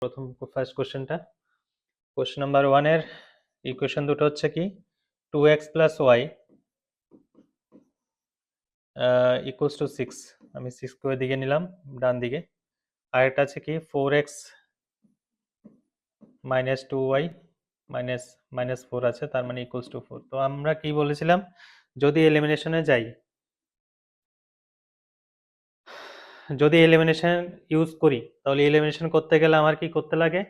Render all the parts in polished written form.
প্রথম ফার্স্ট কোশ্চেনটা question number 1 এর ইকুয়েশন দুটো হচ্ছে কি 2x + y ইকুয়ালস টু 6 আমি 6 করে দিকে নিলাম ডান দিকে আর এটা আছে কি 4x - 2y -4 আছে তার মানে ইকুয়ালস টু 4 তো আমরা কি বলেছিলাম যদি এলিমিনেশনে যাই যদি এলিমিনেশন ইউজ করি তাহলে এলিমিনেশন করতে গেলে আমার কি করতে লাগে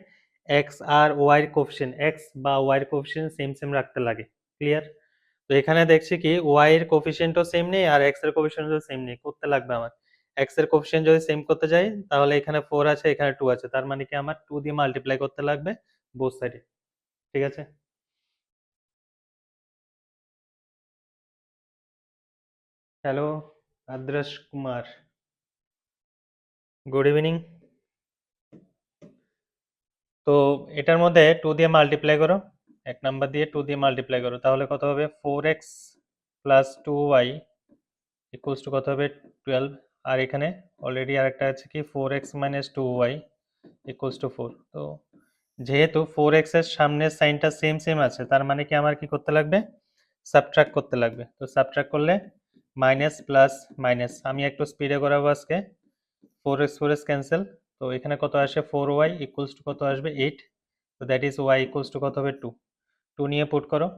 x আর y এর কোএফিসিয়েন্ট x বা y এর কোএফিসিয়েন্ট সেম রাখতে লাগে ক্লিয়ার তো এখানে দেখছি কি y এর কোএফিসিয়েন্টও সেম নেই আর x এর কোএফিসিয়েন্টও সেম নেই করতে লাগবে আমার x এর কোএফিসিয়েন্ট যদি সেম করতে যাই তাহলে এখানে 4 আছে এখানে 2 আছে তার মানে কি আমার 2 দিয়ে মাল্টিপ্লাই করতে লাগবে বোথ সাইডে ঠিক আছে হ্যালো আদ্রাস কুমার গুড ইভিনিং তো এটার মধ্যে 2 দিয়ে মাল্টিপ্লাই করো এক নাম্বার দিয়ে 2 দিয়ে মাল্টিপ্লাই করো তাহলে কত হবে 4x + 2y ইকুয়ালস টু কত হবে 12 আর এখানে অলরেডি আরেকটা আছে কি 4x - 2y ইকুয়ালস টু 4 তো যেহেতু 4x এর সামনের সাইনটা সেম আছে তার মানে কি আমার কি করতে লাগবে সাবট্রাক্ট করতে লাগবে তো সাবট্রাক্ট করলে মাইনাস প্লাস মাইনাস আমি একটু স্পিডে করাবো আজকে 4x ক্যান্সেল তো এখানে কত আসে 4y ইকুয়ালস টু কত আসবে 8 তো that is y equals to কত হবে 2 2 নিয়ে পুট করো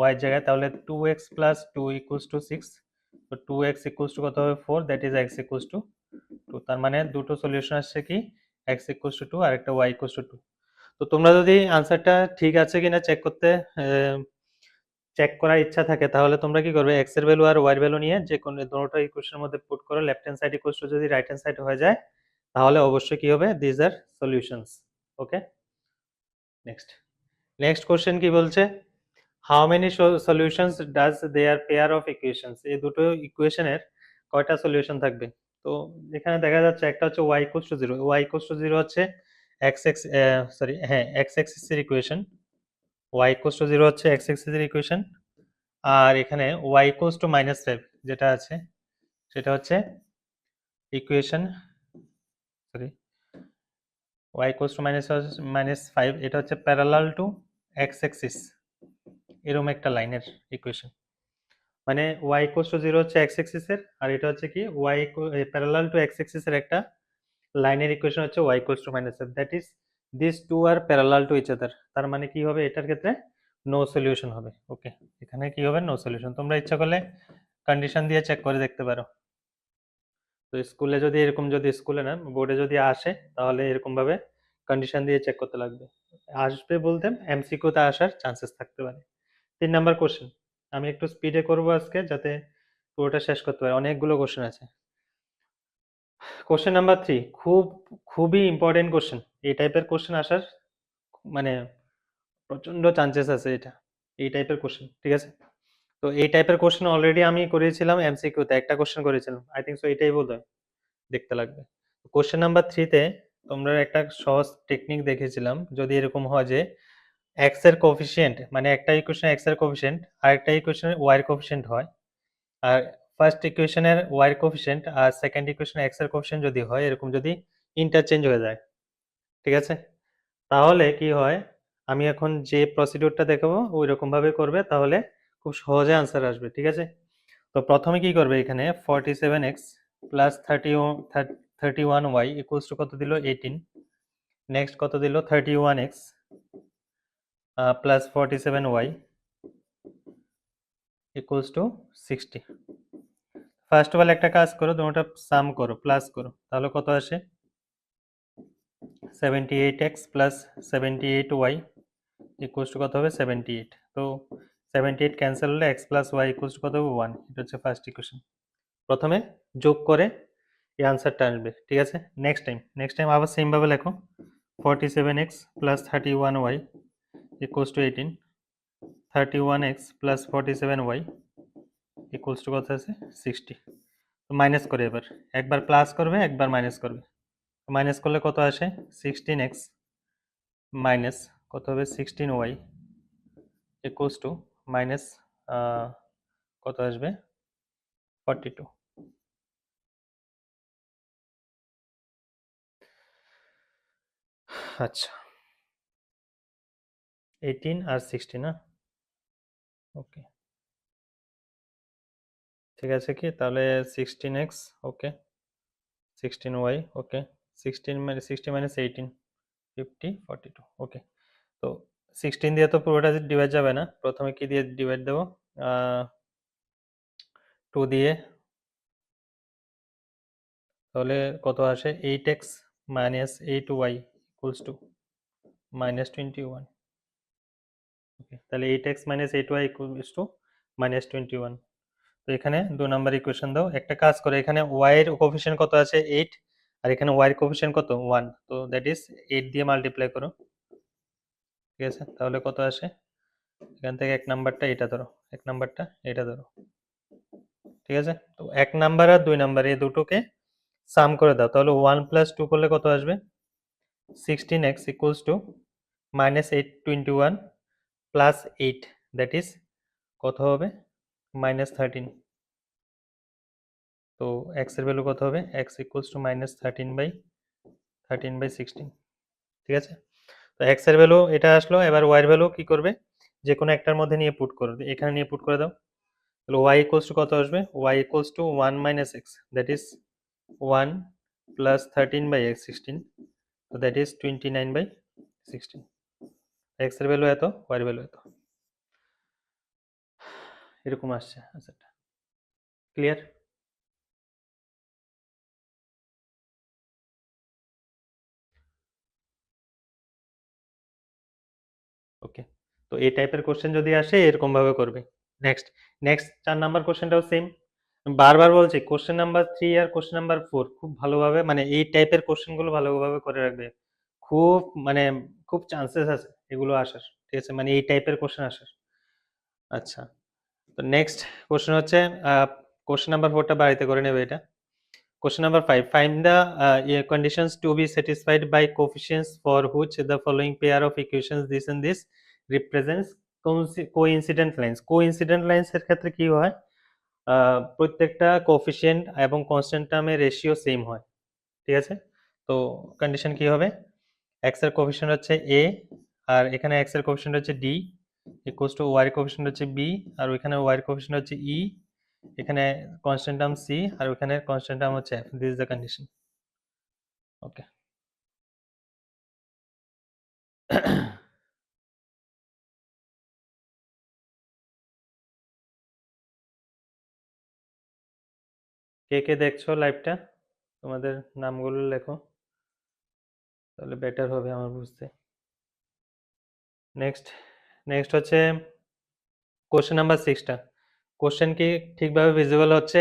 y এর জায়গায় তাহলে 2x + 2 ইকুয়ালস টু 6 তো 2x ইকুয়ালস টু কত হবে 4 that is x equals to 2 তার মানে দুটো সলিউশন আসছে কি x ইকুয়ালস টু 2 আর একটা y ইকুয়ালস টু 2 তো তোমরা যদি আনসারটা ঠিক আছে কিনা চেক করতে চেক করার ইচ্ছা থাকে তাহলে তোমরা কি করবে x এর ভ্যালু আর y এর ভ্যালু নিয়ে যে কোনো দুটোটা ইকুয়েশনের মধ্যে পুট করো left hand side equals to যদি রাইট হ্যান্ড সাইড হয়ে যায় তাহলে অবশ্যই কি হবে this are solutions okay next question কি বলছে how many solutions does there pair of equations এই দুটো ইকুয়েশনের কয়টা সলিউশন থাকবে তো এখানে দেখা যাচ্ছে একটা হচ্ছে y = 0 y = 0 হচ্ছে x অ্যাক্সিস এর ইকুয়েশন y = 0 হচ্ছে x অ্যাক্সিস এর ইকুয়েশন আর এখানে y = -5 যেটা আছে সেটা হচ্ছে ইকুয়েশন সরি y = -5 এটা হচ্ছে প্যারালাল টু x অ্যাক্সিস এরকম একটা লাইনের ইকুয়েশন মানে y = 0 হচ্ছে x অ্যাক্সিস এর আর এটা হচ্ছে কি y parallel to x axis এর একটা লাইনের ইকুয়েশন হচ্ছে y = -5 that is this two are parallel to each other তার মানে কি হবে এটার ক্ষেত্রে নো সলিউশন হবে ওকে এখানে কি হবে নো সলিউশন তোমরা ইচ্ছা করলে কন্ডিশন দিয়ে চেক করে দেখতে পারো তো স্কুলে যদি এরকম যদি স্কুলে না বোর্ডে যদি আসে তাহলে এরকম ভাবে কন্ডিশন দিয়ে চেক করতে লাগবে আসবে বলতে এমসিকিউতে আসার চান্সেস থাকতে পারে 3 নাম্বার কোশ্চেন আমি একটু স্পিডে করব আজকে যাতে পুরোটা শেষ করতে পারি অনেকগুলো কোশ্চেন আছে কোশ্চেন নাম্বার 3 খুবই ইম্পর্টেন্ট কোশ্চেন এই টাইপের কোশ্চেন আসার মানে প্রচন্ড চান্সেস আছে এটা এই টাইপের কোশ্চেন ঠিক আছে তো এই টাইপের কোশ্চেন অলরেডি আমি করেছিলাম এমসিকিউতে একটা কোশ্চেন করেছিলাম আই থিংক সো এটাই বোধহয় দেখতে লাগবে কোশ্চেন নাম্বার 3 তে তোমরা একটা সহজ টেকনিক দেখেছিলাম যদি এরকম হয় যে x এর কোএফিসিয়েন্ট মানে একটা ইকুয়েশনে x এর কোএফিসিয়েন্ট আর একটা ইকুয়েশনে y এর কোএফিসিয়েন্ট হয় আর ফার্স্ট ইকুয়েশনের y এর কোএফিসিয়েন্ট আর সেকেন্ড ইকুয়েশনে x এর কোএফিসিয়েন্ট যদি হয় এরকম যদি ইন্টারচেঞ্জ হয়ে যায় ঠিক আছে তাহলে কি হয় আমি এখন যে প্রসিডিউরটা দেখাবো ওই রকম ভাবে করবে তাহলে খুব সহজে आंसर আসবে ঠিক আছে তো প্রথমে কি করবে এখানে 47x + 31y ইকুয়ালস টু কত দিল 18 নেক্সট কত দিল 31x + 47y equals to 60 first of all একটা কাজ করো দুটোটা সাম করো প্লাস করো তাহলে কত আসে 78x + 78y ইকুয়ালস টু কত হবে 78 তো 78 ক্যান্সেল হলে x + y ইকুয়ালস টু কত হবে 1 এটা হচ্ছে ফার্স্ট ইকুয়েশন প্রথমে যোগ করে এই আনসারটা আসবে ঠিক আছে নেক্সট টাইম আবার সেম ভাবে লেখো 47x + 31y equals to 18 31x + 47y equals to কত আছে 60 তো মাইনাস করে এবার একবার প্লাস করবে একবার মাইনাস করবে মাইনাস করলে কত আসে 16x মাইনাস কত হবে 16y ইকুয়ালস টু মাইনাস কত আসবে 42 আচ্ছা 18 আর 60 না ওকে ঠিক আছে কি তাহলে 16x ওকে 16y ওকে 60 minus 18 50 42 ওকে তো 16 দিয়ে তো পুরোটা ডিভাইড যাবে না প্রথমে কি দিয়ে ডিভাইড দেবো 2 দিয়ে তাহলে কত আসে 8x minus 8y equals to minus 21 ওকে তাহলে 8x minus 8y equals to minus 21 তো এখানে 2 নাম্বার ইকুয়েশন দাও একটা কাজ করে এখানে y এর কোএফিসিয়েন্ট কত আছে 8 আর এখানে y এর কোএফিসিয়েন্ট কত 1 তো দ্যাট ইজ 8 দিয়ে মাল্টিপ্লাই করো ঠিক আছে তাহলে কত আসে এখান থেকে এক নাম্বারটা এটা ধরো এক নাম্বারটা এটা ধরো ঠিক আছে তো এক নাম্বার আর 2 নাম্বার এই দুটোকে সাম করে দাও তাহলে 1 + 2 করলে কত আসবে 16x equals to minus 821 plus 8 that is কত হবে minus 13 তো x এর ভ্যালু কত হবে x equals to minus 13/16 ঠিক আছে তো x এর ভ্যালু এটা আসলো এবার y এর ভ্যালু কি করবে যে কোনো একটার মধ্যে নিয়ে পুট করবে এখানে নিয়ে পুট করে দাও তাহলে y equals to কত আসবে y equals to 1 minus x that is 1 plus 13/16 so that is 29/16 x এর ভ্যালু এত y এর ভ্যালু এত এরকম আসছে আচ্ছা ক্লিয়ার ওকে তো এই টাইপের কোশ্চেন যদি আসে এরকম ভাবে করবে নেক্সট নেক্সট 4 নাম্বার কোশ্চেনটাও সেম বারবার বলছি কোশ্চেন নাম্বার 3 আর কোশ্চেন নাম্বার 4 খুব ভালোভাবে মানে এই টাইপের কোশ্চেনগুলো ভালোভাবে করে রাখবে খুব মানে খুব চান্সেস আছে এগুলো আসার ঠিক আছে মানে এই টাইপের কোশ্চেন আসার আচ্ছা তো নেক্সট কোশ্চেন হচ্ছে কোশ্চেন নাম্বার 4টা বাড়িতে করে নেবে এটা Question number 5. Find the conditions to be satisfied by coefficients for which the following pair of equations this and this represents coincident lines. Coincident lines এর ক্ষেত্রে কি হয় প্রত্যেকটা কোএফিসিয়েন্ট এবং কনস্ট্যান্ট টার্মের রেশিও সেম হয় ঠিক আছে তো কন্ডিশন কি হবে x এর কোএফিসিয়েন্ট হচ্ছে a আর এখানে x এর কোএফিসিয়েন্ট হচ্ছে d ইকুয়ালস টু y এর কোএফিসিয়েন্ট হচ্ছে b আর ওইখানে y এর কোএফিসিয়েন্ট হচ্ছে e এখানে কনস্ট্যান্ট টার্ম c আর ওখানে কনস্ট্যান্ট টার্ম হচ্ছে f this is the condition okay কে কে দেখছো লাইভটা তোমাদের নামগুলো লেখো তাহলে বেটার হবে আমার বুঝতে নেক্সট নেক্সট হচ্ছে কোশ্চেন নাম্বার 6টা কোশ্চেন কি ঠিকভাবে ভিজিবল হচ্ছে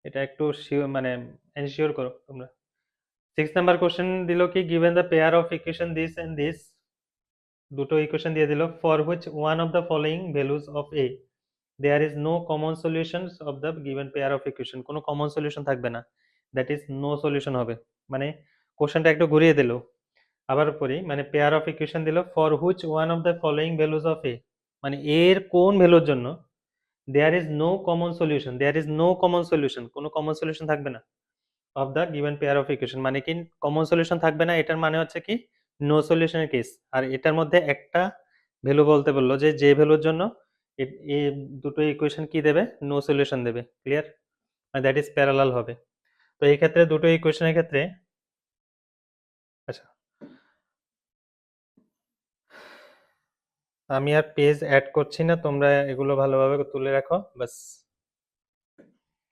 এটা একটু মানে এনশিওর করো তোমরা 6 নাম্বার কোশ্চেন দিল কি given the pair of equation this and this দুটো ইকুয়েশন দিয়ে দিল for which one of the following values of a there is no common solutions of the given pair of equation কোনো common solution থাকবে না that is no solution হবে মানে কোশ্চেনটা একটু ঘুরিয়ে দিল আবার পড়ি মানে পেয়ার অফ ইকুয়েশন দিল for which one of the following values of a মানে এর কোন ভ্যালুর জন্য there is no common solution there is no common solution কোনো কমন সলিউশন থাকবে না of the given pair of equation মানে কি কমন সলিউশন থাকবে না এটার মানে হচ্ছে কি নো সলিউশনের কেস আর এটার মধ্যে একটা ভ্যালু বলতে বললো যে যে ভ্যালুর জন্য এই দুটো ইকুয়েশন কি দেবে নো সলিউশন দেবে ক্লিয়ার মানে দ্যাট ইজ প্যারালাল হবে তো এই ক্ষেত্রে দুটো ইকুয়েশনের ক্ষেত্রে আচ্ছা আমি আর পেজ অ্যাড করছি না তোমরা এগুলো ভালোভাবে তুলে রাখো বাস